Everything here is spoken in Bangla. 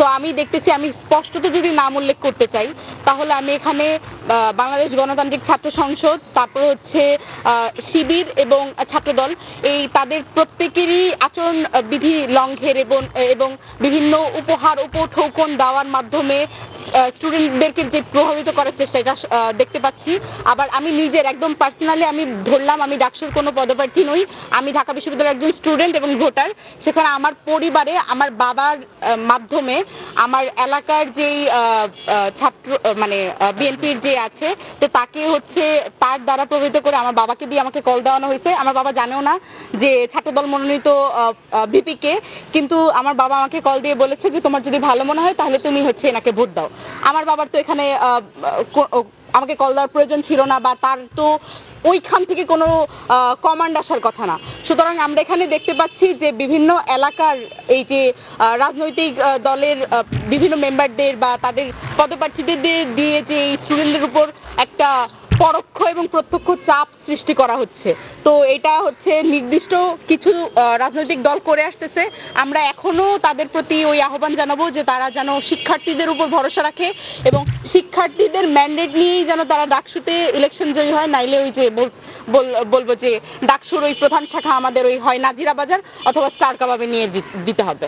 তো আমি দেখতেছি আমি স্পষ্টত যদি নাম উল্লেখ করতে চাই তাহলে আমি এখানে বাংলাদেশ গণতান্ত্রিক ছাত্র সংসদ, তারপর হচ্ছে শিবির এবং ছাত্রদল, এই তাদের প্রত্যেকেরই আচরণ বিধি লঙ্ঘের এবং বিভিন্ন উপহার উপঢৌকন দেওয়ার মাধ্যমে স্টুডেন্টদেরকে যে প্রভাবিত করার চেষ্টা, এটা দেখতে পাচ্ছি। আবার আমি নিজের একদম পার্সোনালি আমি ধরলাম আমি ডাকসুর কোনো পদপ্রার্থী নই, আমি ঢাকা বিশ্ববিদ্যালয়ের একজন স্টুডেন্ট এবং ভোটার। সেখানে আমার পরিবারে আমার বাবার মাধ্যমে আমার এলাকার যেই ছাত্র মানে বিএনপির যে আছে, তো তাকে হচ্ছে তার দ্বারা প্রভাবিত করে আমার বাবাকে দিয়ে আমাকে কল দেওয়ানো হয়েছে। আমার বাবা জানেও না যে ছাত্রদল মনোনীত ভিপিকে, কিন্তু আমার বাবা আমাকে কল দিয়ে বলেছে যে তোমার যদি ভালো মনে হয় তাহলে তুমি হচ্ছে এনাকে ভোট দাও। আমার বাবার তো এখানে আমাকে কল দেওয়ার প্রয়োজন ছিল না, বা তার তো ওইখান থেকে কোনো কমান্ড আসার কথা না। সুতরাং আমরা এখানে দেখতে পাচ্ছি যে বিভিন্ন এলাকার এই যে রাজনৈতিক দলের বিভিন্ন মেম্বারদের বা তাদের পদপ্রার্থীদের দিয়ে যে এই স্টুডেন্টদের উপর একটা পরোক্ষ এবং প্রত্যক্ষ চাপ সৃষ্টি করা হচ্ছে। তো এটা হচ্ছে নির্দিষ্ট কিছু রাজনৈতিক দল করে আসতেছে। আমরা এখনো তাদের প্রতি ওই আহ্বান জানাবো যে তারা যেন শিক্ষার্থীদের উপর ভরসা রাখে এবং শিক্ষার্থীদের ম্যান্ডেট নিয়েই যেন তারা ডাকসুতে ইলেকশন জয়ী হয়। নাইলে ওই যে বলবো যে ডাকসুর ওই প্রধান শাখা আমাদের ওই হয় নাজিরা বাজার অথবা স্টার কাবাবে নিয়ে দিতে হবে।